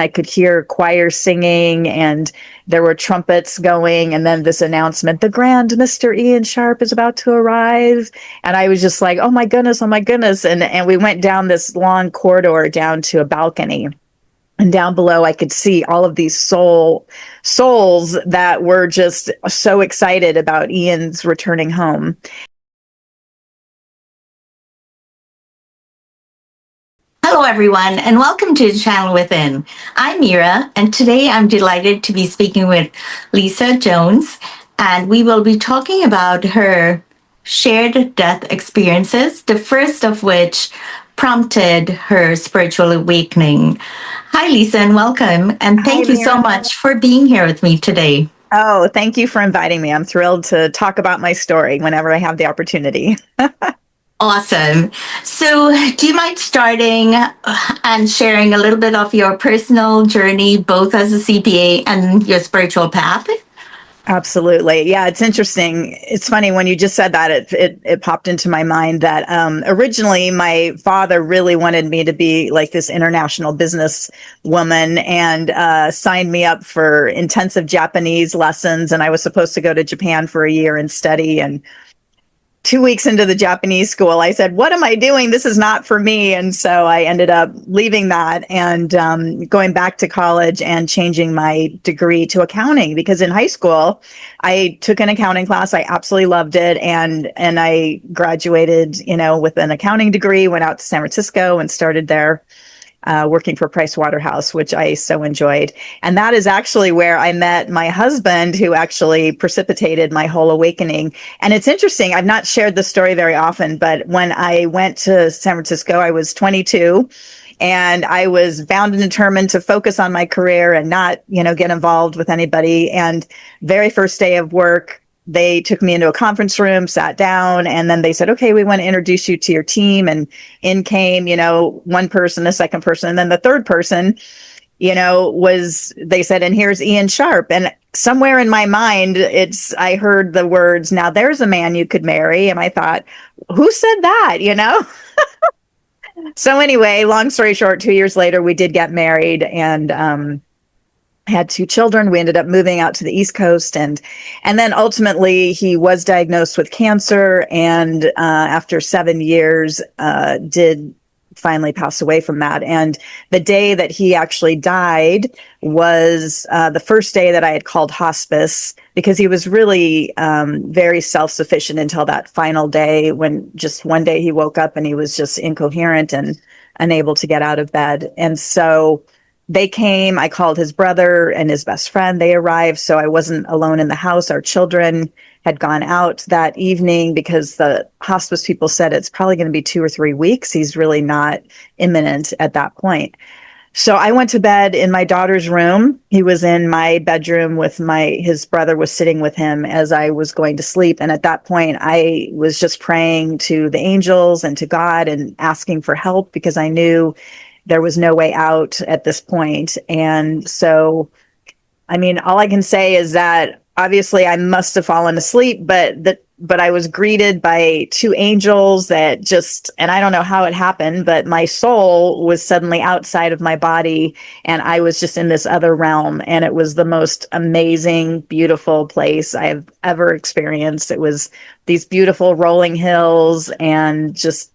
I could hear choir singing and there were trumpets going, and then this announcement, the grand Mr. Ian Sharp is about to arrive. And I was just like, oh my goodness, oh my goodness. And we went down this long corridor down to a balcony. And down below, I could see all of these souls that were just so excited about Ian's returning home. Hello, everyone, and welcome to the Channel Within. I'm Mira, and today I'm delighted to be speaking with Lisa Jones, and we will be talking about her shared death experiences, the first of which prompted her spiritual awakening. Hi, Lisa, and welcome, and thank you so much for being here with me today. Oh, thank you for inviting me. I'm thrilled to talk about my story whenever I have the opportunity. Awesome. So, do you mind starting and sharing a little bit of your personal journey, both as a CPA and your spiritual path? Absolutely. Yeah, it's interesting. It's funny when you just said that, it popped into my mind that originally my father really wanted me to be like this international business woman and signed me up for intensive Japanese lessons. And I was supposed to go to Japan for a year and study. And 2 weeks into the Japanese school, I said, what am I doing? This is not for me. And so I ended up leaving that and going back to college and changing my degree to accounting, because in high school, I took an accounting class. I absolutely loved it. And I graduated, with an accounting degree, went out to San Francisco and started there. Working for Price Waterhouse, which I so enjoyed. And that is actually where I met my husband, who actually precipitated my whole awakening. And it's interesting, I've not shared this story very often, but when I went to San Francisco, I was 22. And I was bound and determined to focus on my career and not, get involved with anybody. And very first day of work, they took me into a conference room, sat down, and then they said, okay, we want to introduce you to your team. And in came, one person, a second person, and then the third person, they said, and here's Ian Sharp. And somewhere in my mind, I heard the words, now there's a man you could marry. And I thought, who said that, So anyway, long story short, 2 years later, we did get married and had 2 children. We ended up moving out to the East Coast, and then ultimately he was diagnosed with cancer, and after 7 years, did finally pass away from that. And the day that he actually died was the first day that I had called hospice, because he was really very self-sufficient until that final day, when just one day he woke up and he was just incoherent and unable to get out of bed. And so they came, I called his brother and his best friend. They arrived, so I wasn't alone in the house. Our children had gone out that evening because the hospice people said it's probably going to be 2 or 3 weeks. He's really not imminent at that point. So I went to bed in my daughter's room. He was in my bedroom with his brother was sitting with him as I was going to sleep. And at that point, I was just praying to the angels and to God and asking for help, because I knew there was no way out at this point. And so, all I can say is that obviously I must have fallen asleep, but I was greeted by 2 angels that and I don't know how it happened, but my soul was suddenly outside of my body and I was just in this other realm. And it was the most amazing, beautiful place I've ever experienced. It was these beautiful rolling hills and just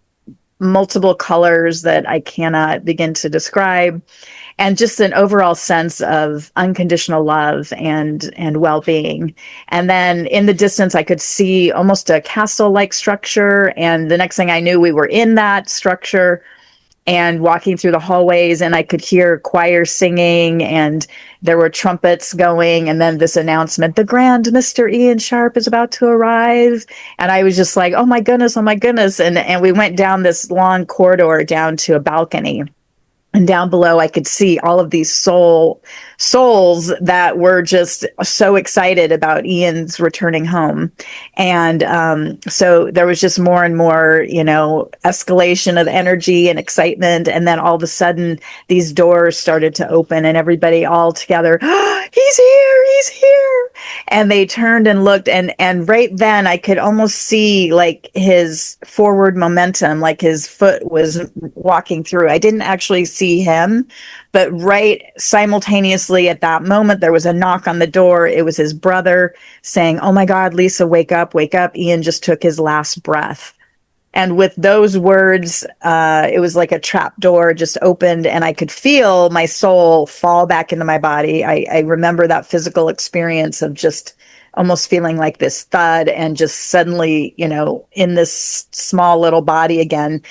multiple colors that I cannot begin to describe, and just an overall sense of unconditional love and well-being. And then in the distance, I could see almost a castle-like structure. And the next thing I knew, we were in that structure and walking through the hallways, and I could hear choir singing and there were trumpets going, and then this announcement, the grand Mr. Ian Sharp is about to arrive. And I was just like, oh my goodness, oh my goodness. And we went down this long corridor down to a balcony. And down below, I could see all of these souls that were just so excited about Ian's returning home. And so there was just more and more, escalation of energy and excitement. And then all of a sudden, these doors started to open and everybody all together, oh, he's here, he's here. And they turned and looked, and right then I could almost see like his forward momentum, like his foot was walking through. I didn't actually see him, but right simultaneously at that moment there was a knock on the door. It was his brother saying, "Oh my God, Lisa, wake up, wake up. Ian just took his last breath." And with those words, it was like a trap door just opened, and I could feel my soul fall back into my body. I remember that physical experience of just almost feeling like this thud and just suddenly, in this small little body again.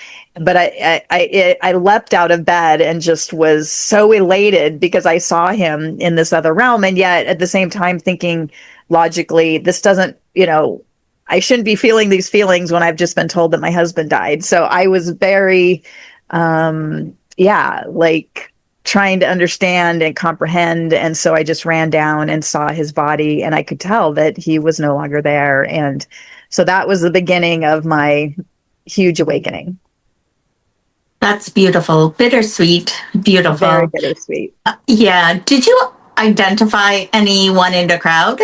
But I leapt out of bed and just was so elated because I saw him in this other realm. And yet at the same time thinking logically, this doesn't, I shouldn't be feeling these feelings when I've just been told that my husband died. So I was very, like trying to understand and comprehend. And so I just ran down and saw his body, and I could tell that he was no longer there. And so that was the beginning of my huge awakening. That's beautiful. Bittersweet. Very Beautiful. bittersweet. Yeah. Did you identify anyone in the crowd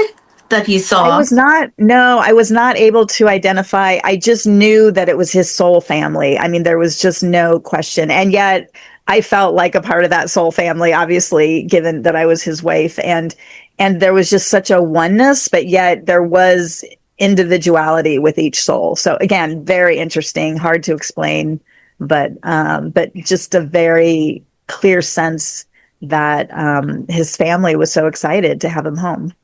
that you saw? I was not able to identify. I just knew that it was his soul family. I mean, there was just no question. And yet I felt like a part of that soul family, obviously, given that I was his wife. And there was just such a oneness, but yet there was individuality with each soul. So again, very interesting, hard to explain, but just a very clear sense that his family was so excited to have him home.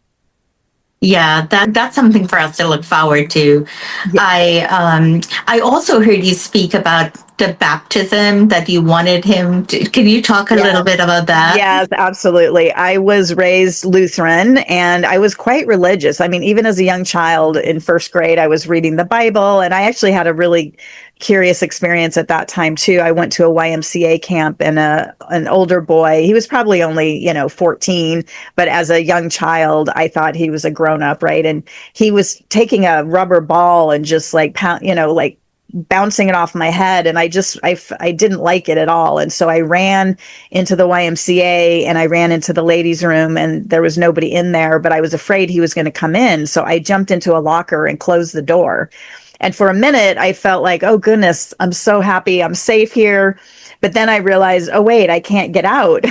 Yeah, that's something for us to look forward to. Yeah. I also heard you speak about the baptism that you wanted him to. Can you talk a little bit about that? Yes, absolutely. I was raised Lutheran and I was quite religious. I mean, even as a young child in first grade, I was reading the Bible, and I actually had a really curious experience at that time too. I went to a YMCA camp, and an older boy, he was probably only, 14, but as a young child, I thought he was a grown up, right? And he was taking a rubber ball and just like pound, like bouncing it off my head, and I didn't like it at all. And so I ran into the YMCA and I ran into the ladies room, and there was nobody in there, but I was afraid he was going to come in, so I jumped into a locker and closed the door. And for a minute I felt like, oh goodness, I'm so happy I'm safe here. But then I realized, oh wait, I can't get out.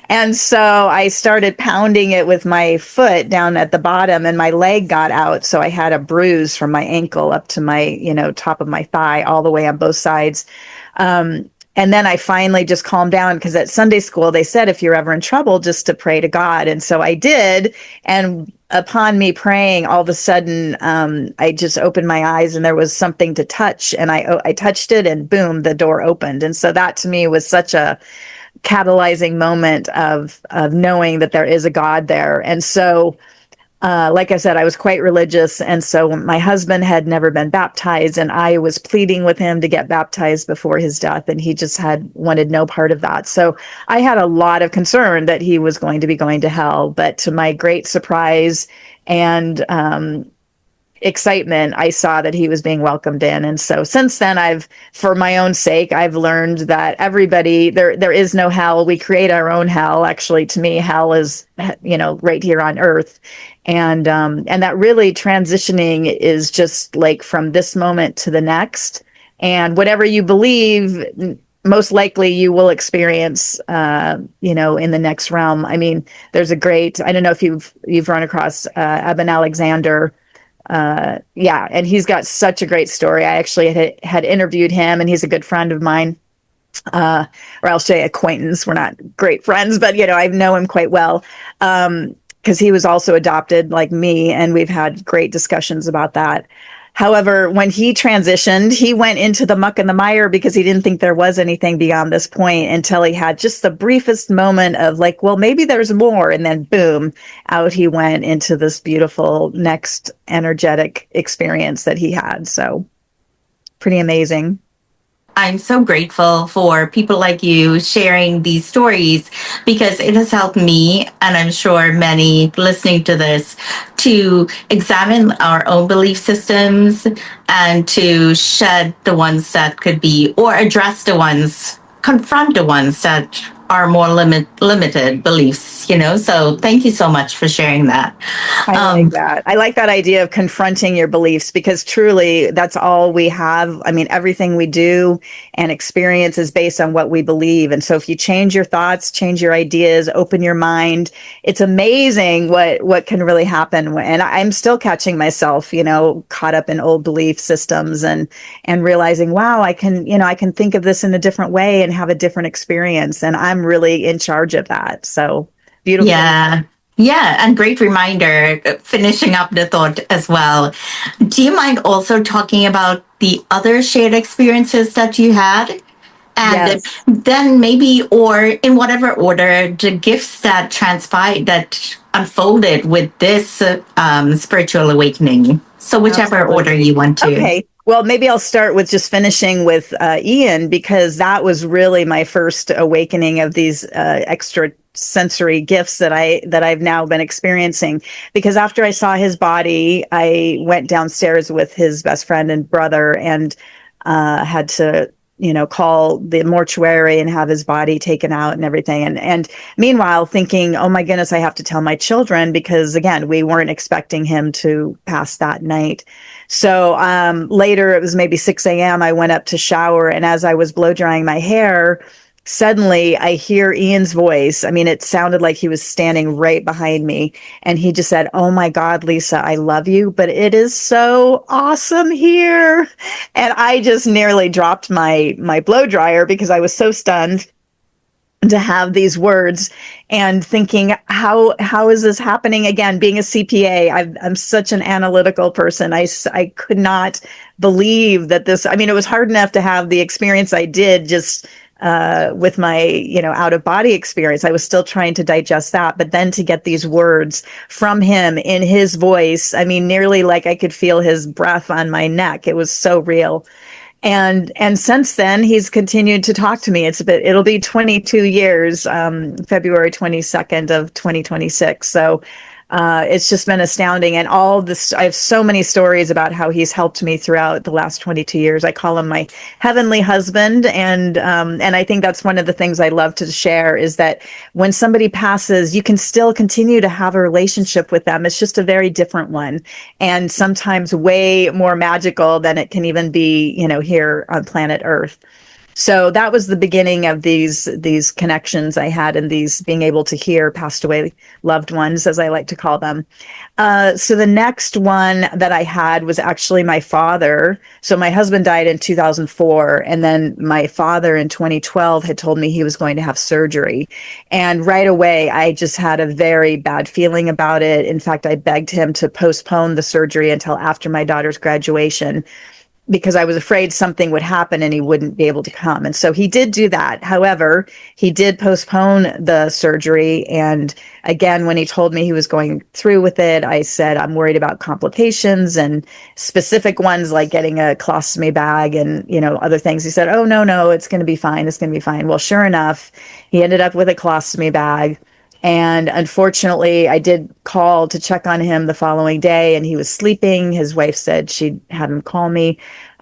And so I started pounding it with my foot down at the bottom, and my leg got out. So I had a bruise from my ankle up to my, top of my thigh, all the way on both sides. And then I finally just calmed down, because at Sunday school, they said, if you're ever in trouble, just to pray to God. And so I did. And upon me praying, all of a sudden, I just opened my eyes and there was something to touch. And I touched it, and boom, the door opened. And so that to me was such a catalyzing moment of knowing that there is a God there. And so, like I said, I was quite religious. And so my husband had never been baptized, and I was pleading with him to get baptized before his death. And he just wanted no part of that. So I had a lot of concern that he was going to be going to hell. But to my great surprise and excitement, I saw that he was being welcomed in. And so since then, for my own sake, I've learned that there is no hell. We create our own hell. Actually, to me, hell is, right here on earth. And that really transitioning is just like from this moment to the next. And whatever you believe, most likely you will experience, in the next realm. I mean, there's I don't know if you've run across Eben Alexander. And he's got such a great story. I actually had interviewed him, and he's a good friend of mine, or I'll say acquaintance. We're not great friends, but I know him quite well, because he was also adopted like me, and we've had great discussions about that. However, when he transitioned, he went into the muck and the mire because he didn't think there was anything beyond this point, until he had just the briefest moment of like, well, maybe there's more. And then boom, out he went into this beautiful next energetic experience that he had. So pretty amazing. I'm so grateful for people like you sharing these stories, because it has helped me, and I'm sure many listening to this, to examine our own belief systems and to shed the ones that could be, or address the ones, confront the ones that our more limited beliefs, you know. So thank you so much for sharing that. I like that. I like that idea of confronting your beliefs because truly that's all we have. I mean, everything we do and experience is based on what we believe. And so if you change your thoughts, change your ideas, open your mind, it's amazing what can really happen. And I'm still catching myself, caught up in old belief systems and realizing, wow, I can think of this in a different way and have a different experience. And I'm really in charge of that. So beautiful. Yeah. Yeah, and great reminder, finishing up the thought as well. Do you mind also talking about the other shared experiences that you had? And Yes. then maybe, or in whatever order, the gifts that transpired, that unfolded with this spiritual awakening. So, whichever order Absolutely. you want to. Okay. Well, maybe I'll start with just finishing with Ian because that was really my first awakening of these extra sensory gifts that I've now been experiencing. Because after I saw his body, I went downstairs with his best friend and brother and had to call the mortuary and have his body taken out and everything. And meanwhile, thinking, oh my goodness, I have to tell my children because again, we weren't expecting him to pass that night. So later, it was maybe 6 a.m. I went up to shower, and as I was blow drying my hair, suddenly I hear Ian's voice. I mean, it sounded like he was standing right behind me. And he just said, oh my God, Lisa, I love you, but it is so awesome here. And I just nearly dropped my blow dryer because I was so stunned to have these words and thinking how is this happening again being a CPA. I'm such an analytical person. I could not believe that this. I mean, it was hard enough to have the experience I did just with my out of body experience. I was still trying to digest that, but then to get these words from him in his voice, I mean, nearly like I could feel his breath on my neck. It was so real. And since then, he's continued to talk to me. It'll be 22 years, February 22nd of 2026. So it's just been astounding. And all this, I have so many stories about how he's helped me throughout the last 22 years. I call him my heavenly husband. And I think that's one of the things I love to share is that when somebody passes, you can still continue to have a relationship with them. It's just a very different one. And sometimes way more magical than it can even be, here on planet Earth. So that was the beginning of these connections I had and these being able to hear passed away loved ones, as I like to call them. So the next one that I had was actually my father. So my husband died in 2004, and then my father in 2012 had told me he was going to have surgery. And right away, I just had a very bad feeling about it. In fact, I begged him to postpone the surgery until after my daughter's graduation, because I was afraid something would happen and he wouldn't be able to come. And so he did do that. However, he did postpone the surgery. And again, when he told me he was going through with it, I said, I'm worried about complications and specific ones like getting a colostomy bag and, other things. He said, oh, no, it's going to be fine. It's going to be fine. Well, sure enough, he ended up with a colostomy bag. And unfortunately, I did call to check on him the following day and he was sleeping. His wife said she'd had him call me.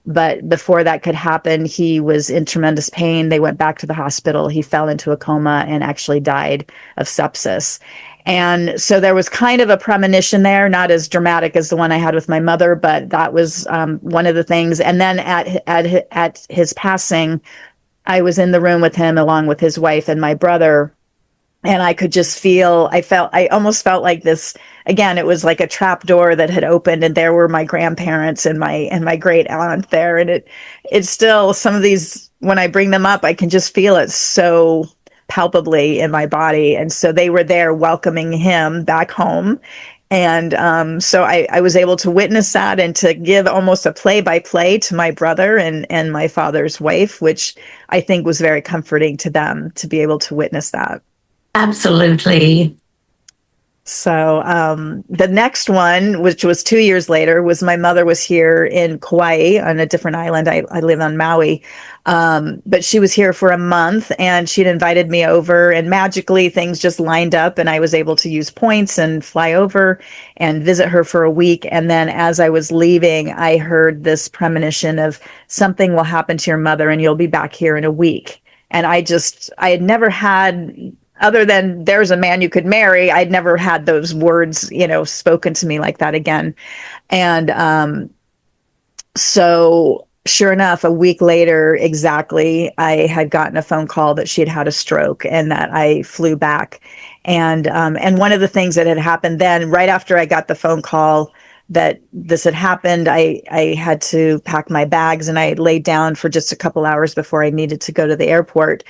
But before that could happen, he was in tremendous pain. They went back to the hospital. He fell into a coma and actually died of sepsis. And so there was kind of a premonition there, not as dramatic as the one I had with my mother, but that was one of the things. And then at his passing, I was in the room with him along with his wife and my brother. And I could just feel, I almost felt like this, again, it was like a trap door that had opened and there were my grandparents and my great aunt there. And it's still some of these, when I bring them up, I can just feel it so palpably in my body. And so they were there welcoming him back home. And so I was able to witness that and to give almost a play by play to my brother and my father's wife, which I think was very comforting to them to be able to witness that. Absolutely. So the next one, which was 2 years later, was my mother was here in Kauai on a different island. I live on Maui. But she was here for a month and she'd invited me over and magically things just lined up and I was able to use points and fly over and visit her for a week. And then as I was leaving, I heard this premonition of something will happen to your mother and you'll be back here in a week. And I had never had, other than there's a man you could marry, I'd never had those words, spoken to me like that again. And so sure enough, a week later, exactly, I had gotten a phone call that she had had a stroke and that I flew back. And one of the things that had happened then, right after I got the phone call that this had happened, I had to pack my bags and I laid down for just a couple hours before I needed to go to the airport.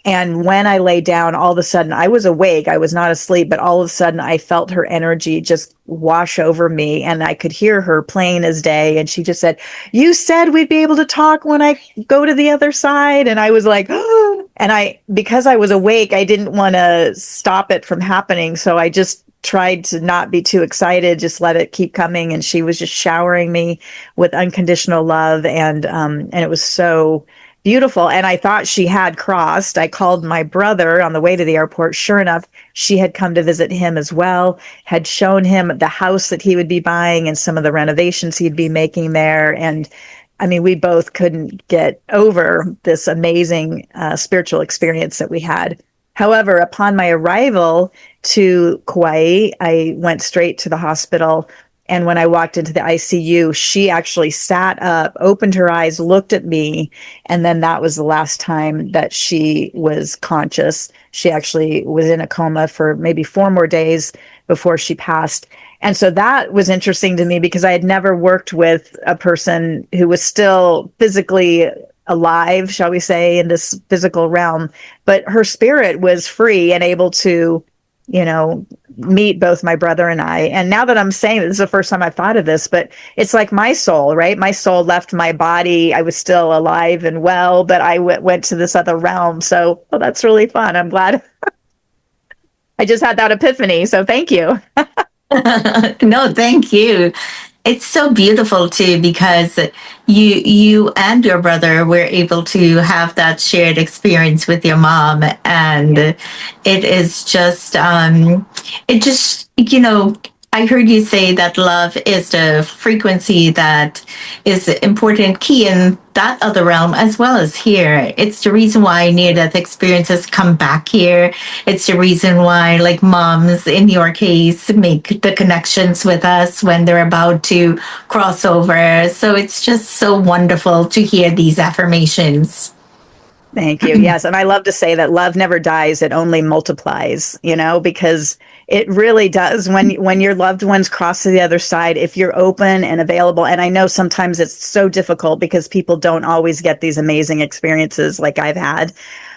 And when I lay down, all of a sudden I was awake. I was not asleep, but all of a sudden I felt her energy just wash over me and I could hear her plain as day. And she just said, "You said we'd be able to talk when I go to the other side." And I was like, oh, and because I was awake, I didn't want to stop it from happening. So I just tried to not be too excited, just let it keep coming. And she was just showering me with unconditional love. And it was so beautiful. And I thought she had crossed. I called my brother on the way to the airport. Sure enough, she had come to visit him as well, had shown him the house that he would be buying and some of the renovations he'd be making there. And I mean, we both couldn't get over this amazing spiritual experience that we had. However, upon my arrival to Kauai, I went straight to the hospital. And when I walked into the ICU, she actually sat up, opened her eyes, looked at me. And then that was the last time that she was conscious. She actually was in a coma for maybe 4 more days before she passed. And so that was interesting to me because I had never worked with a person who was still physically alive, shall we say, in this physical realm, but her spirit was free and able to, meet both my brother and I. And now that I'm saying this is the first time I've thought of this, but it's like my soul, right? My soul left my body. I was still alive and well, but I went to this other realm. So that's really fun. I'm glad I just had that epiphany. So thank you. No, thank you. It's so beautiful too because you and your brother were able to have that shared experience with your mom, and it is just it just I heard you say that love is the frequency that is important key in that other realm as well as here. It's the reason why near-death experiences come back here. It's the reason why, like moms in your case, make the connections with us when they're about to cross over. So it's just so wonderful to hear these affirmations. Thank you. Yes. And I love to say that love never dies. It only multiplies, because it really does when your loved ones cross to the other side, if you're open and available. And I know sometimes it's so difficult because people don't always get these amazing experiences like I've had.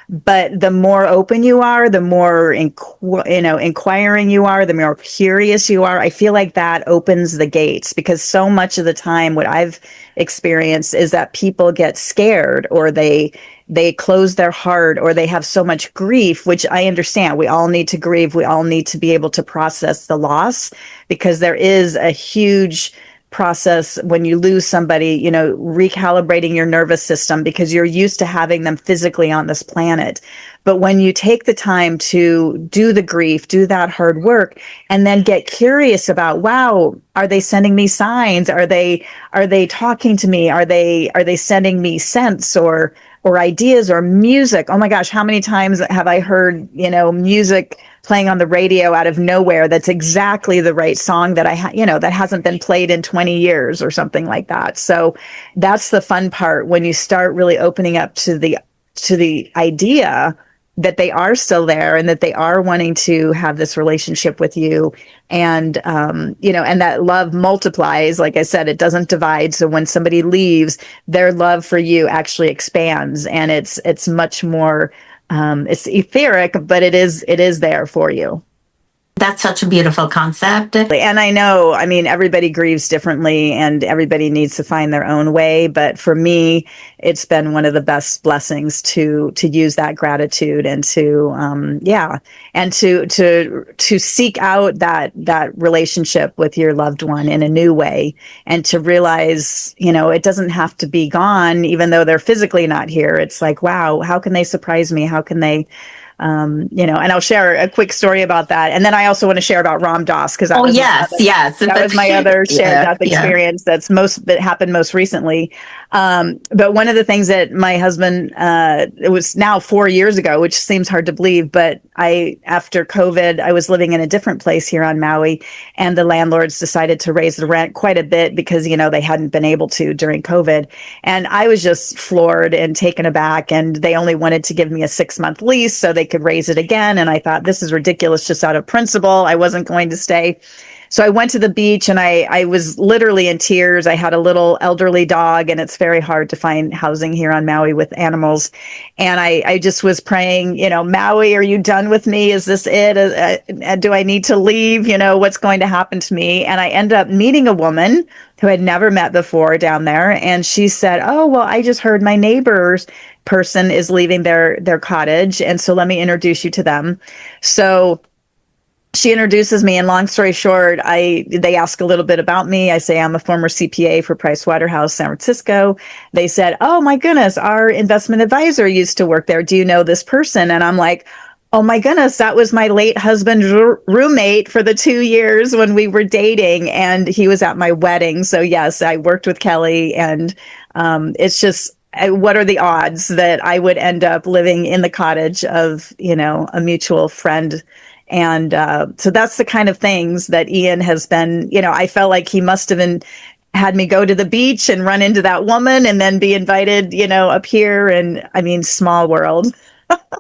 But the more open you are, the more inquiring you are, the more curious you are. I feel like that opens the gates because so much of the time, what I've experienced is that people get scared or they close their heart or they have so much grief, which I understand. We all need to grieve. We all need to be able to process the loss because there is a huge process when you lose somebody, recalibrating your nervous system because you're used to having them physically on this planet. But when you take the time to do the grief, do that hard work, and then get curious about, wow, are they sending me signs? Are they talking to me? Are they sending me scents or ideas or music? Oh my gosh, how many times have I heard, music playing on the radio out of nowhere that's exactly the right song that that hasn't been played in 20 years or something like that. So that's the fun part when you start really opening up to the idea that they are still there and that they are wanting to have this relationship with you. And, and that love multiplies. Like I said, it doesn't divide. So when somebody leaves, their love for you actually expands and it's much more, it's etheric, but it is there for you. That's such a beautiful concept. And I know, I mean, everybody grieves differently and everybody needs to find their own way. But for me, it's been one of the best blessings to use that gratitude and to, and to seek out that relationship with your loved one in a new way and to realize, it doesn't have to be gone, even though they're physically not here. It's like, wow, how can they surprise me? How can they And I'll share a quick story about that. And then I also want to share about Ramdass, because Oh, yes, yes. that was But my other shared yeah, death yeah. experience that happened most recently. But one of the things that my husband, it was now 4 years ago, which seems hard to believe, but after COVID, I was living in a different place here on Maui, and the landlords decided to raise the rent quite a bit because, they hadn't been able to during COVID. And I was just floored and taken aback, and they only wanted to give me a 6-month lease so they could raise it again. And I thought, this is ridiculous, just out of principle. I wasn't going to stay. So I went to the beach, and I was literally in tears. I had a little elderly dog, and it's very hard to find housing here on Maui with animals. And I just was praying, Maui, are you done with me? Is this it? Do I need to leave? What's going to happen to me? And I end up meeting a woman who I'd never met before down there. And she said, oh, well, I just heard my neighbor's person is leaving their cottage. And so let me introduce you to them. So she introduces me, and long story short, they ask a little bit about me. I say I'm a former CPA for Pricewaterhouse San Francisco. They said, oh my goodness, our investment advisor used to work there. Do you know this person? And I'm like, oh my goodness, that was my late husband's roommate for the 2 years when we were dating, and he was at my wedding. So yes, I worked with Kelly, and it's just, what are the odds that I would end up living in the cottage of, a mutual friend? And so that's the kind of things that Ian has been, I felt like he must have had me go to the beach and run into that woman and then be invited, up here. And I mean, small world.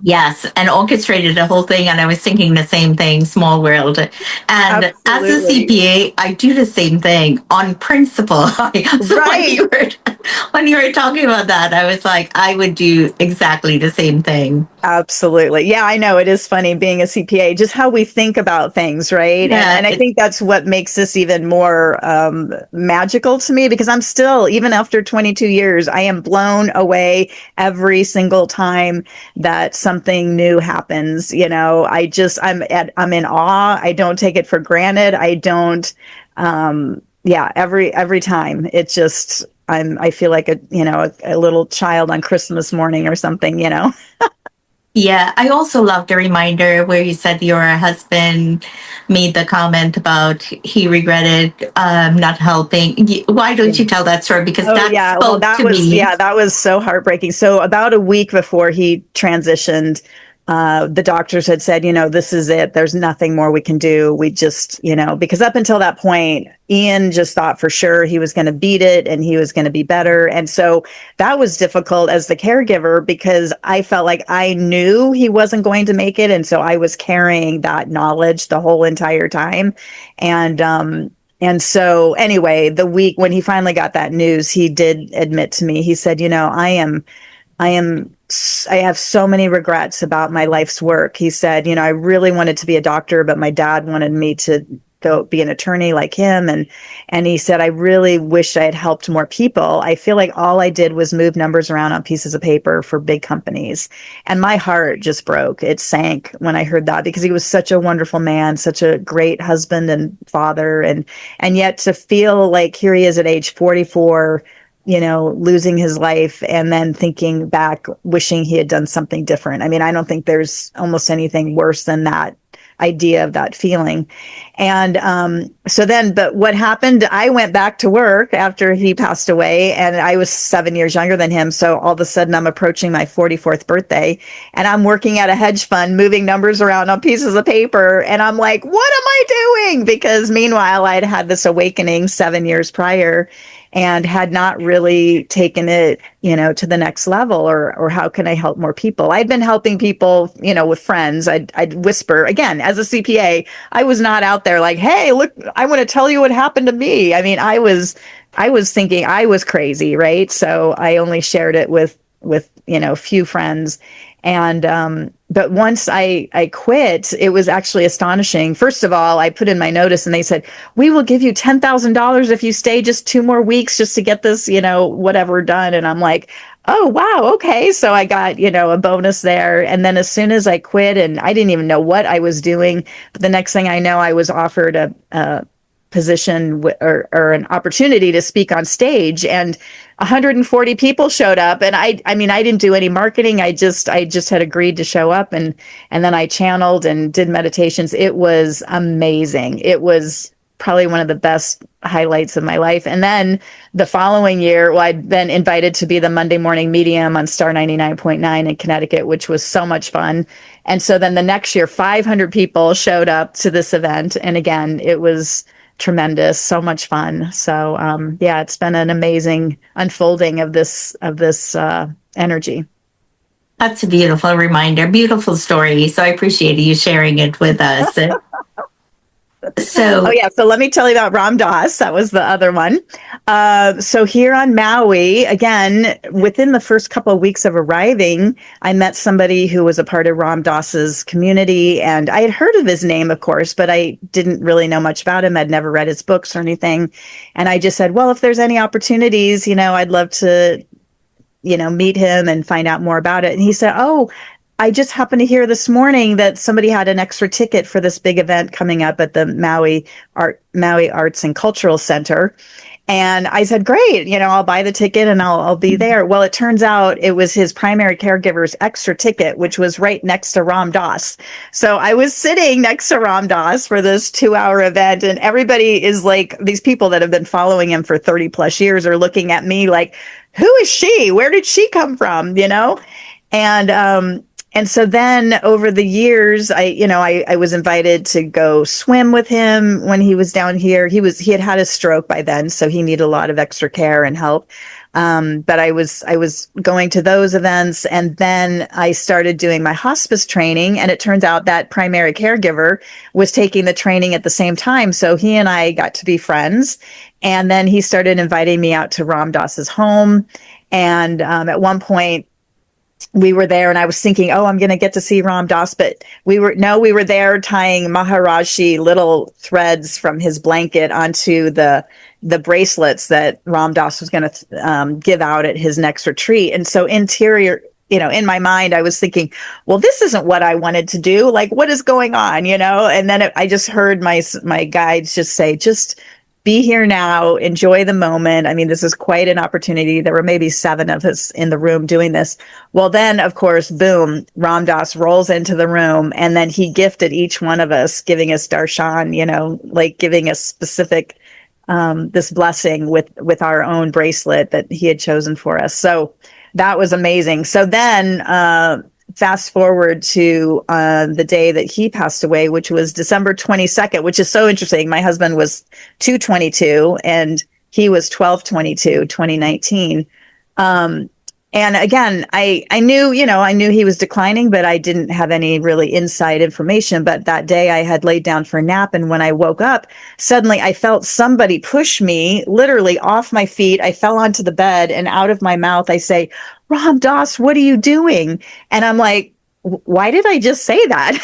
Yes, and orchestrated the whole thing. And I was thinking the same thing, small world. And as a Absolutely. CPA, I do the same thing on principle. So Right. when you were talking about that, I was like, I would do exactly the same thing. Absolutely. Yeah, I know it is funny being a CPA, just how we think about things, right? Yeah, And I think that's what makes this even more magical to me, because I'm still, even after 22 years, I am blown away every single time that something new happens. I'm in awe. I don't take it for granted. I don't, yeah, every time it just, I feel like a little child on Christmas morning or something. Yeah, I also love the reminder where you said your husband made the comment about he regretted not helping. Why don't you tell that story? Because Oh that yeah, well spoke to me. that was so heartbreaking. So about a week before he transitioned, the doctors had said, this is it. There's nothing more we can do. We just, because up until that point, Ian just thought for sure he was going to beat it and he was going to be better. And so that was difficult as the caregiver, because I felt like I knew he wasn't going to make it. And so I was carrying that knowledge the whole entire time. And so anyway, the week when he finally got that news, he did admit to me, he said, I am, I have so many regrets about my life's work. He said, I really wanted to be a doctor, but my dad wanted me to go be an attorney like him. And he said, I really wish I had helped more people. I feel like all I did was move numbers around on pieces of paper for big companies. And my heart just broke. It sank when I heard that, because he was such a wonderful man, such a great husband and father. And yet to feel like here he is at age 44, losing his life, and then thinking back, wishing he had done something different. I mean, I don't think there's almost anything worse than that idea of that feeling. And but what happened, I went back to work after he passed away, and I was 7 years younger than him. So all of a sudden I'm approaching my 44th birthday, and I'm working at a hedge fund, moving numbers around on pieces of paper. And I'm like, what am I doing? Because meanwhile, I'd had this awakening 7 years prior and had not really taken it, to the next level, or how can I help more people? I'd been helping people, with friends. I'd whisper, again, as a CPA, I was not out there like, hey, look, I want to tell you what happened to me. I mean, I was thinking I was crazy, right? So I only shared it with few friends. And but once I quit, it was actually astonishing. First of all, I put in my notice, and they said, we will give you $10,000 if you stay just 2 more weeks just to get this, whatever done. And I'm like, oh, wow. Okay. So I got, a bonus there. And then as soon as I quit, and I didn't even know what I was doing, but the next thing I know, I was offered a position or an opportunity to speak on stage, and 140 people showed up. And I mean, I didn't do any marketing. I just had agreed to show up, and then I channeled and did meditations. It was amazing. It was probably one of the best highlights of my life. And then the following year, well, I'd been invited to be the Monday morning medium on Star 99.9 in Connecticut, which was so much fun. And so then the next year, 500 people showed up to this event. And again, it was tremendous, so much fun. So yeah, it's been an amazing unfolding of this energy. That's a beautiful reminder, beautiful story. So I appreciate you sharing it with us. Oh yeah, so let me tell you about Ramdass. That was the other one. So here on Maui, again, within the first couple of weeks of arriving, I met somebody who was a part of Ramdass's community, and I had heard of his name, of course, but I didn't really know much about him. I'd never read his books or anything, and I just said, well, if there's any opportunities, I'd love to meet him and find out more about it. And he said, oh, I just happened to hear this morning that somebody had an extra ticket for this big event coming up at the Maui Arts and Cultural Center. And I said, great, I'll buy the ticket and I'll be there. Well, it turns out it was his primary caregiver's extra ticket, which was right next to Ramdass. So I was sitting next to Ramdass for this 2-hour event, and everybody is like, these people that have been following him for 30 plus years are looking at me like, who is she? Where did she come from? And so then over the years, I was invited to go swim with him when he was down here. He had a stroke by then, so he needed a lot of extra care and help. But I was going to those events, and then I started doing my hospice training, and it turns out that primary caregiver was taking the training at the same time. So he and I got to be friends, and then he started inviting me out to Ramdass's home. And at one point, we were there, and I was thinking, oh, I'm going to get to see Ramdass, but we were there tying Maharaji little threads from his blanket onto the bracelets that Ramdass was going to give out at his next retreat. And so in my mind, I was thinking, well, this isn't what I wanted to do. Like, what is going on? And then I just heard my guides just say, just be here now, enjoy the moment. I mean, this is quite an opportunity. There were maybe 7 of us in the room doing this. Well, then, of course, boom, Ramdass rolls into the room, and then he gifted each one of us, giving us darshan, like giving us specific, this blessing with our own bracelet that he had chosen for us. So that was amazing. So then, fast forward to the day that he passed away, which was December 22nd, which is so interesting. My husband was 2/22 and he was 12/22, 2019. And again, I knew he was declining, but I didn't have any really inside information. But that day I had laid down for a nap, and when I woke up, suddenly I felt somebody push me literally off my feet. I fell onto the bed, and out of my mouth I say, Ramdass, what are you doing? And I'm like, why did I just say that?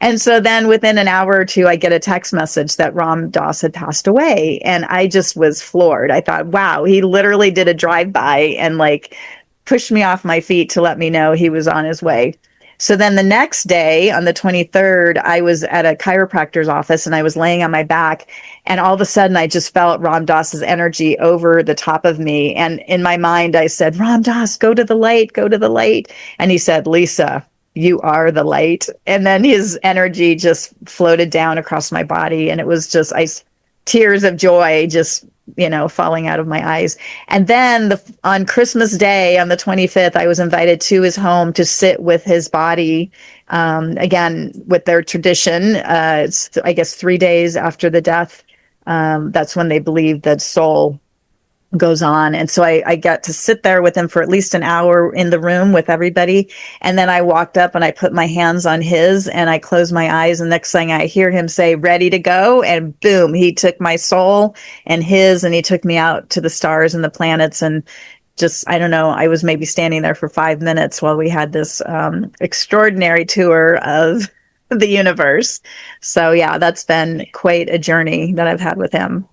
And so then within an hour or two, I get a text message that Ramdass had passed away. And I just was floored. I thought, wow, he literally did a drive-by and like pushed me off my feet to let me know he was on his way. So then the next day, on the 23rd, I was at a chiropractor's office, and I was laying on my back, and all of a sudden I just felt Ramdass's energy over the top of me. And in my mind, I said, Ramdass, go to the light, go to the light. And he said, Lisa, you are the light. And then his energy just floated down across my body, and it was just tears of joy just falling out of my eyes. And then on Christmas Day, on the 25th, I was invited to his home to sit with his body. Again, with their tradition, it's, I guess, 3 days after the death. That's when they believe that soul goes on. And so I got to sit there with him for at least an hour in the room with everybody. And then I walked up and I put my hands on his and I closed my eyes. And next thing I hear him say, ready to go. And boom, he took my soul and he took me out to the stars and the planets. And just, I don't know, I was maybe standing there for 5 minutes while we had this extraordinary tour of the universe. So yeah, that's been quite a journey that I've had with him.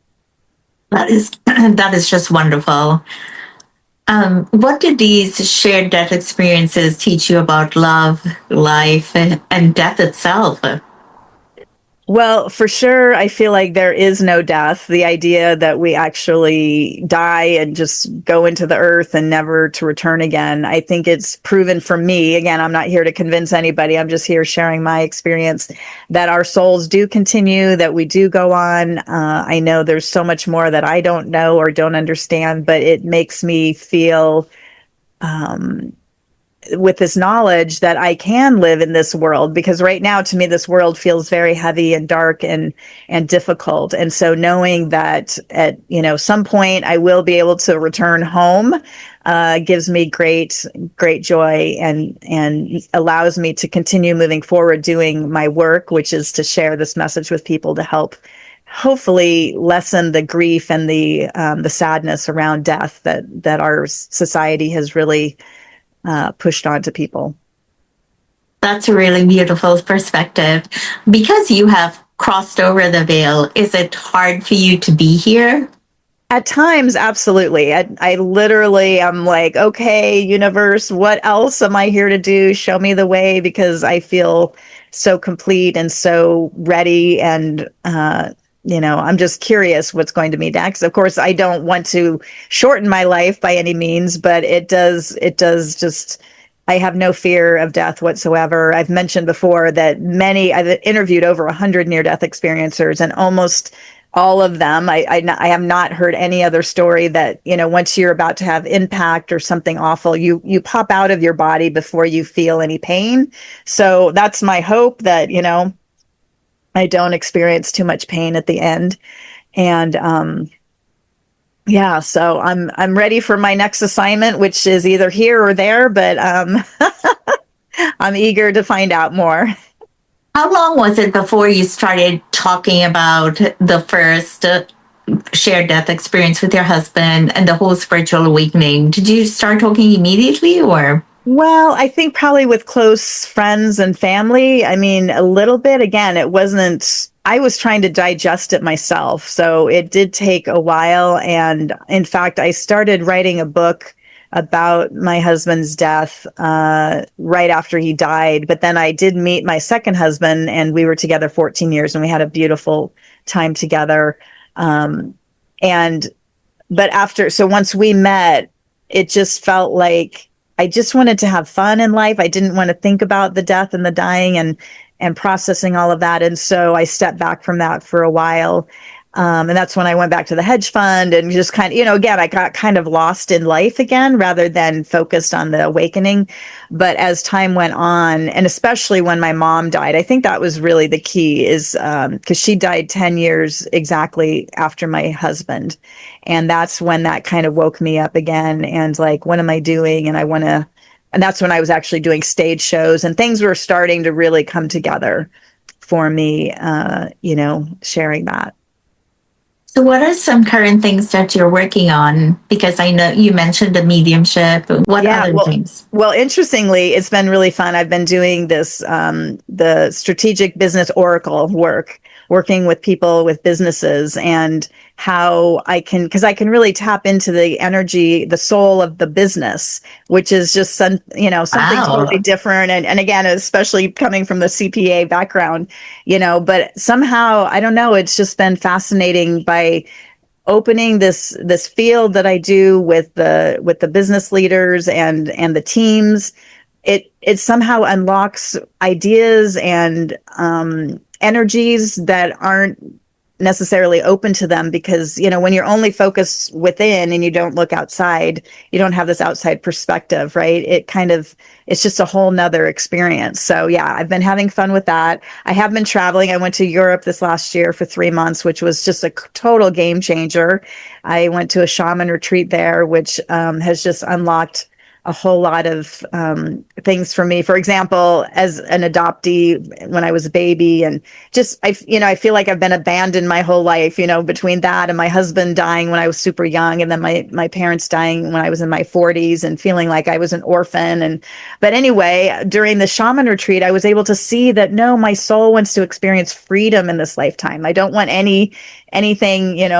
That is just wonderful. What did these shared death experiences teach you about love, life, and death itself? Well, for sure, I feel like there is no death. The idea that we actually die and just go into the earth and never to return again, I think it's proven for me. Again, I'm not here to convince anybody. I'm just here sharing my experience that our souls do continue, that we do go on. I know there's so much more that I don't know or don't understand, but it makes me feel with this knowledge that I can live in this world, because right now to me this world feels very heavy and dark and difficult. And so knowing that at some point I will be able to return home gives me great joy, and allows me to continue moving forward doing my work, which is to share this message with people to help hopefully lessen the grief and the sadness around death that our society has really pushed onto people. That's a really beautiful perspective. Because you have crossed over the veil, is it hard for you to be here? At times, absolutely. I literally am like, okay, universe, what else am I here to do? Show me the way, because I feel so complete and so ready. And, I'm just curious what's going to be next. Of course, I don't want to shorten my life by any means, but it does just, I have no fear of death whatsoever. I've mentioned before that I've interviewed over 100 near death experiencers, and almost all of them, I have not heard any other story that, once you're about to have impact or something awful, you pop out of your body before you feel any pain. So that's my hope, that, I don't experience too much pain at the end. And, yeah, so I'm ready for my next assignment, which is either here or there, but I'm eager to find out more. How long was it before you started talking about the first shared death experience with your husband and the whole spiritual awakening? Did you start talking immediately, or? Well, I think probably with close friends and family. I mean, a little bit. Again, it wasn't, I was trying to digest it myself. So it did take a while. And in fact, I started writing a book about my husband's death right after he died. But then I did meet my second husband, and we were together 14 years, and we had a beautiful time together. And but so once we met, it just felt like I just wanted to have fun in life. I didn't want to think about the death and the dying and processing all of that. And so I stepped back from that for a while. And that's when I went back to the hedge fund and just kind of, again, I got kind of lost in life again rather than focused on the awakening. But as time went on, and especially when my mom died, I think that was really the key, is because she died 10 years exactly after my husband. And that's when that kind of woke me up again, and like, what am I doing? And that's when I was actually doing stage shows, and things were starting to really come together for me, sharing that. So, what are some current things that you're working on? Because I know you mentioned the mediumship. What Yeah, other things? well, interestingly, it's been really fun. I've been doing this, the strategic business oracle work, working with people with businesses, and how because I can really tap into the energy, the soul of the business, which is just something totally Wow. different. And again, especially coming from the CPA background, but somehow, I don't know, it's just been fascinating by opening this field that I do with the business leaders and the teams. It somehow unlocks ideas and energies that aren't necessarily open to them, because when you're only focused within and you don't look outside, you don't have this outside perspective, right? It's just a whole nother experience. So yeah, I've been having fun with that. I have been traveling. I went to Europe this last year for 3 months, which was just a total game changer. I went to a shaman retreat there, which has just unlocked a whole lot of things for me. For example, as an adoptee when I was a baby, and just I feel like I've been abandoned my whole life. Between that and my husband dying when I was super young, and then my parents dying when I was in my 40s, and feeling like I was an orphan. But anyway, during the shaman retreat, I was able to see that no, my soul wants to experience freedom in this lifetime. I don't want anything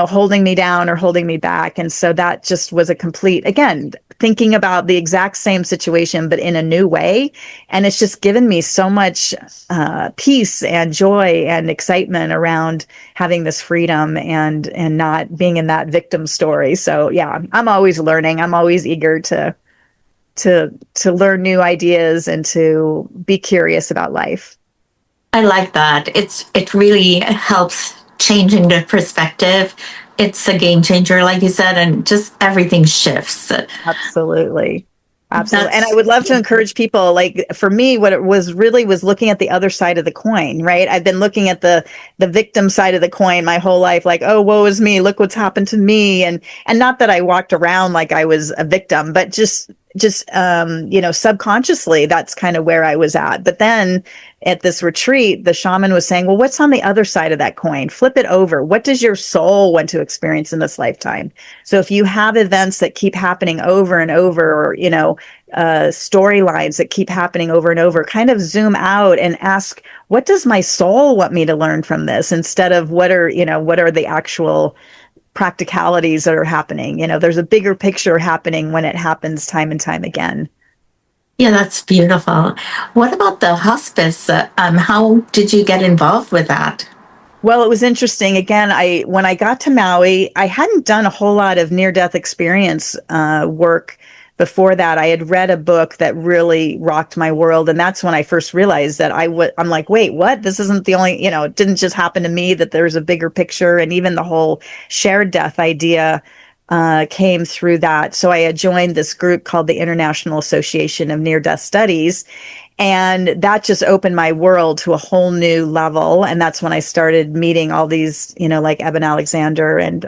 holding me down or holding me back. And so that just was a complete, again, thinking about the exact exact same situation, but in a new way. And it's just given me so much peace and joy and excitement around having this freedom and not being in that victim story. So yeah, I'm always learning. I'm always eager to learn new ideas and to be curious about life. I like that. It really helps changing the perspective. It's a game changer, like you said, and just everything shifts. Absolutely. Absolutely. And I That's would love to encourage people, like for me, what it was really was looking at the other side of the coin, right? I've been looking at the victim side of the coin my whole life, like, oh, woe is me, look what's happened to me. And not that I walked around like I was a victim, but just subconsciously that's kind of where I was at. But then at this retreat, the shaman was saying, well, what's on the other side of that coin? Flip it over. What does your soul want to experience in this lifetime? So if you have events that keep happening over and over, or, storylines that keep happening over and over, kind of zoom out and ask, what does my soul want me to learn from this? Instead of what are the actual practicalities that are happening. There's a bigger picture happening when it happens time and time again. Yeah, that's beautiful. What about the hospice? How did you get involved with that? Well, it was interesting. Again, when I got to Maui, I hadn't done a whole lot of near-death experience work before that. I had read a book that really rocked my world, and that's when I first realized that I'm like, wait, what? This isn't the only, it didn't just happen to me, that there's a bigger picture, and even the whole shared death idea came through that. So I had joined this group called the International Association of Near-Death Studies, and that just opened my world to a whole new level. And that's when I started meeting all these, like Eben Alexander and,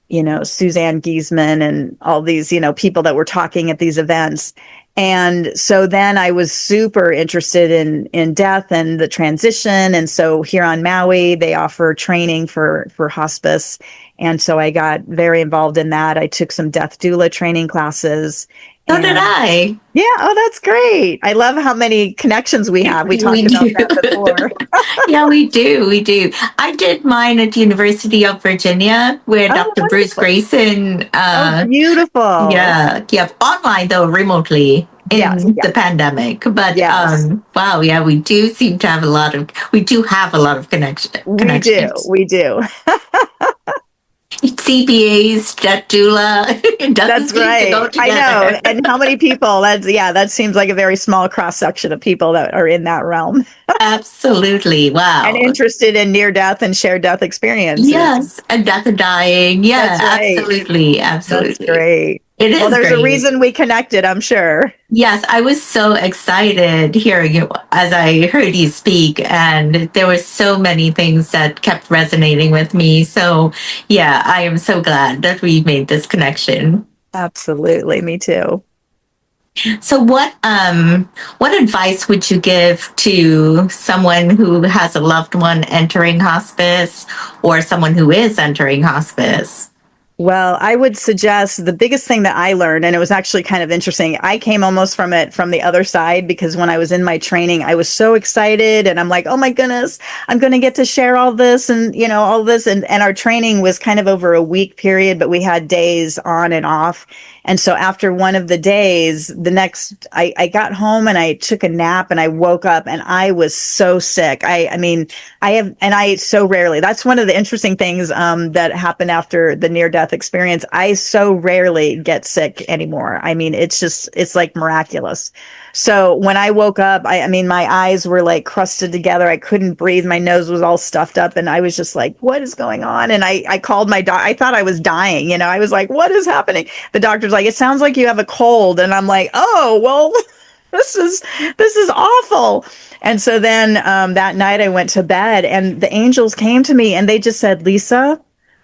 Suzanne Giesman and all these, people that were talking at these events. And so then I was super interested in death and the transition. And so here on Maui, they offer training for hospice. And so I got very involved in that. I took some death doula training classes. So did And I. yeah, oh, that's great. I love how many connections we have. We talked We about do. that before. Yeah, we do. We do. I did mine at University of Virginia, where Oh, Dr. Bruce wonderful. Grayson. Oh, beautiful. Yeah, online though, remotely Yes, in the yes, pandemic. But yes. wow, yeah, we do have a lot of We do. connections. We do. CPAs, jet doula, it doesn't That's seem to go right. I know. together. And how many people? That seems like a very small cross section of people that are in that realm Absolutely. and Wow. interested in near death and shared death experiences. Yes, and death and dying. Yeah, That's right. absolutely, That's absolutely. great. It Well, is there's a great. reason we connected, I'm sure. Yes, I was so excited hearing you as I heard you speak, and there were so many things that kept resonating with me. So, yeah, I am so glad that we made this connection. Absolutely. Me too. So, what advice would you give to someone who has a loved one entering hospice, or someone who is entering hospice? Well, I would suggest the biggest thing that I learned, and it was actually kind of interesting. I came almost from it from the other side because when I was in my training, I was so excited and I'm like, oh my goodness, I'm going to get to share all this and, all this. And our training was kind of over a week period, but we had days on and off. And so after one of the days, I got home and I took a nap and I woke up and I was so sick. I mean, I so rarely, that's one of the interesting things that happened after the near death experience. I so rarely get sick anymore. I mean, it's like miraculous. So when I woke up, I mean, my eyes were like crusted together. I couldn't breathe. My nose was all stuffed up. And I was just like, what is going on? And I called my doc. I thought I was dying. I was like, what is happening? The doctor's like, it sounds like you have a cold. And I'm like, oh, well, this is awful. And so then that night I went to bed and the angels came to me and they just said, Lisa,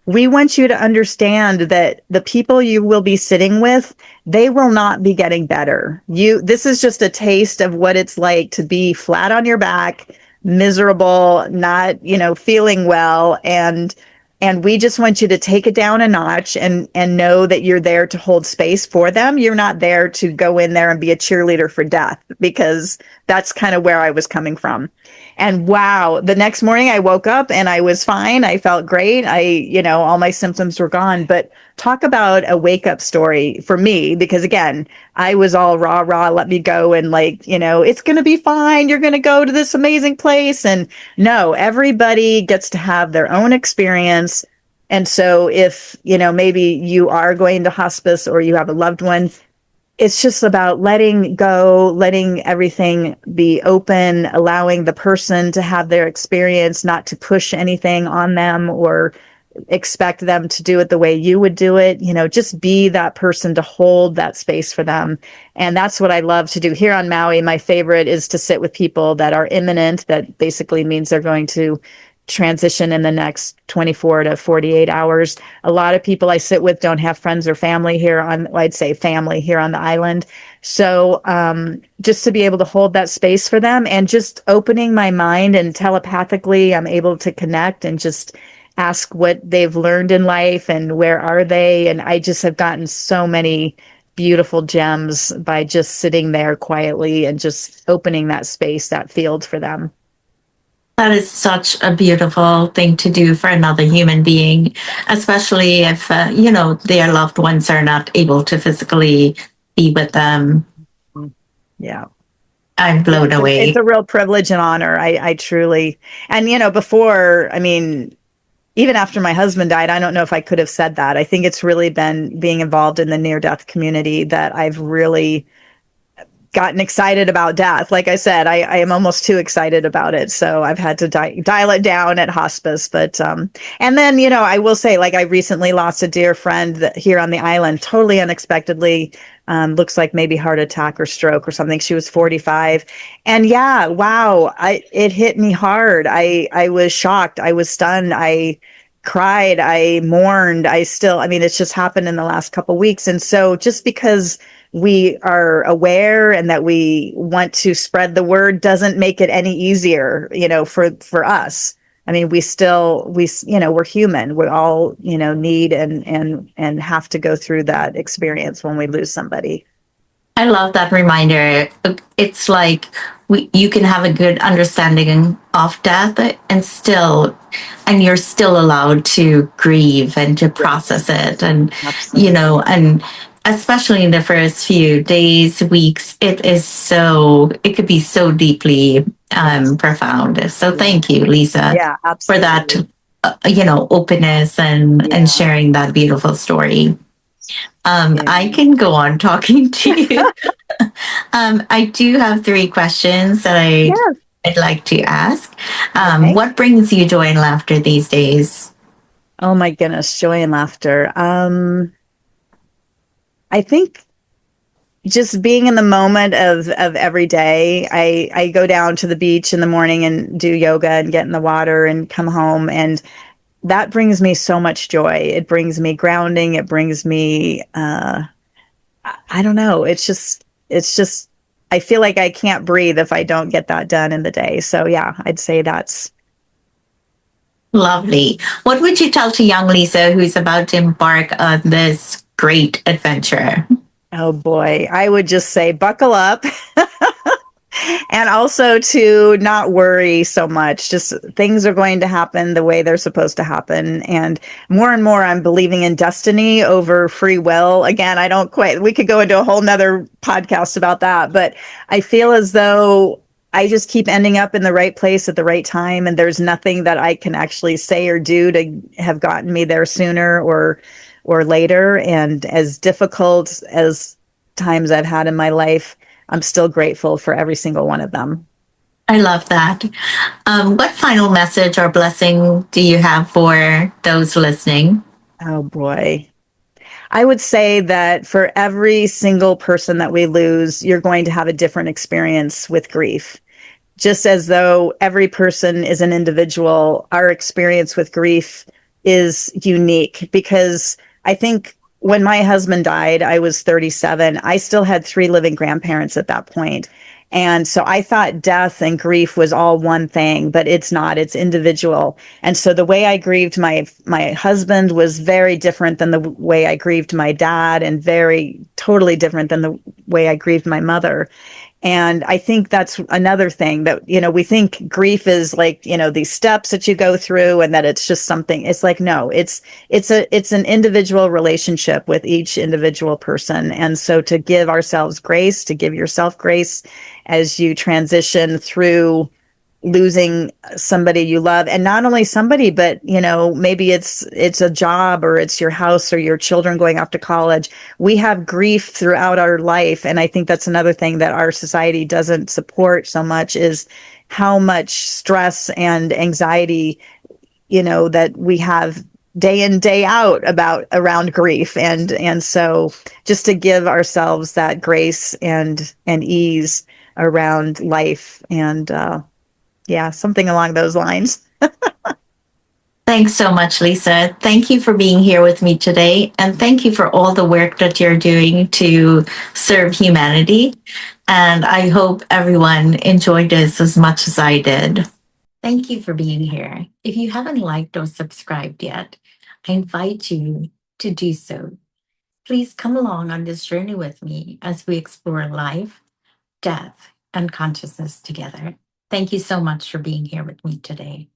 we want you to understand that the people you will be sitting with, they will not be getting better. This is just a taste of what it's like to be flat on your back, miserable, not, feeling well. And we just want you to take it down a notch and know that you're there to hold space for them. You're not there to go in there and be a cheerleader for death, because that's kind of where I was coming from. And wow, the next morning I woke up and I was fine. I felt great. All my symptoms were gone. But talk about a wake up story for me, because again, I was all rah, rah, let me go. And like, it's going to be fine. You're going to go to this amazing place. And no, everybody gets to have their own experience. And so if, maybe you are going to hospice or you have a loved one, it's just about letting go, letting everything be open, allowing the person to have their experience, not to push anything on them or expect them to do it the way you would do it. Just be that person to hold that space for them. And that's what I love to do here on Maui. My favorite is to sit with people that are imminent. That basically means they're going to transition in the next 24 to 48 hours. A lot of people I sit with don't have friends or family here I'd say family here on the island. So just to be able to hold that space for them and just opening my mind, and telepathically, I'm able to connect and just ask what they've learned in life and where are they. And I just have gotten so many beautiful gems by just sitting there quietly and just opening that space, that field for them. That is such a beautiful thing to do for another human being, especially if, their loved ones are not able to physically be with them. Yeah. I'm blown away. It's a real privilege and honor. I truly, and before, even after my husband died, I don't know if I could have said that. I think it's really been being involved in the near-death community that I've really gotten excited about death. Like I said, I am almost too excited about it. So I've had to dial it down at hospice. But, and then, I will say, like, I recently lost a dear friend here on the island, totally unexpectedly. Looks like maybe heart attack or stroke or something. She was 45. And yeah, wow, it hit me hard. I was shocked. I was stunned. I cried. I mourned. It's just happened in the last couple of weeks. And so just because we are aware and that we want to spread the word doesn't make it any easier, for us. We're human. We all, need and have to go through that experience when we lose somebody. I love that reminder. It's like you can have a good understanding of death and you're still allowed to grieve and to process it. And, Absolutely. And especially in the first few days, weeks, it could be so deeply profound. So thank you, Lisa, for that, openness and sharing that beautiful story. I can go on talking to you. I do have 3 questions that I'd like to ask. What brings you joy and laughter these days? Oh my goodness, joy and laughter. I think just being in the moment of every day. I go down to the beach in the morning and do yoga and get in the water and come home, and that brings me so much joy. It brings me grounding. It brings me, I don't know. It's just, I feel like I can't breathe if I don't get that done in the day. So yeah, I'd say that's lovely. What would you tell to young Lisa who's about to embark on this great adventure? Oh boy, I would just say buckle up. And also to not worry so much. Just things are going to happen the way they're supposed to happen. And more, I'm believing in destiny over free will. Again, we could go into a whole nother podcast about that, but I feel as though I just keep ending up in the right place at the right time. And there's nothing that I can actually say or do to have gotten me there sooner or later. And as difficult as times I've had in my life, I'm still grateful for every single one of them. I love that. What final message or blessing do you have for those listening? Oh boy. I would say that for every single person that we lose, you're going to have a different experience with grief. Just as though every person is an individual, our experience with grief is unique, because I think when my husband died, I was 37. I still had 3 living grandparents at that point. And so I thought death and grief was all one thing, but it's not. It's individual. And so the way I grieved my husband was very different than the way I grieved my dad, and very totally different than the way I grieved my mother. And I think that's another thing that, we think grief is like, these steps that you go through and that it's just something. It's like, no, it's an individual relationship with each individual person. And so to give ourselves grace, to give yourself grace as you transition through losing somebody you love, and not only somebody, but maybe it's a job, or it's your house, or your children going off to college. We have grief throughout our life, and I think that's another thing that our society doesn't support so much, is how much stress and anxiety that we have day in, day out about around grief. And so just to give ourselves that grace and ease around life, and yeah, something along those lines. Thanks so much, Lisa. Thank you for being here with me today. And thank you for all the work that you're doing to serve humanity. And I hope everyone enjoyed this as much as I did. Thank you for being here. If you haven't liked or subscribed yet, I invite you to do so. Please come along on this journey with me as we explore life, death, and consciousness together. Thank you so much for being here with me today.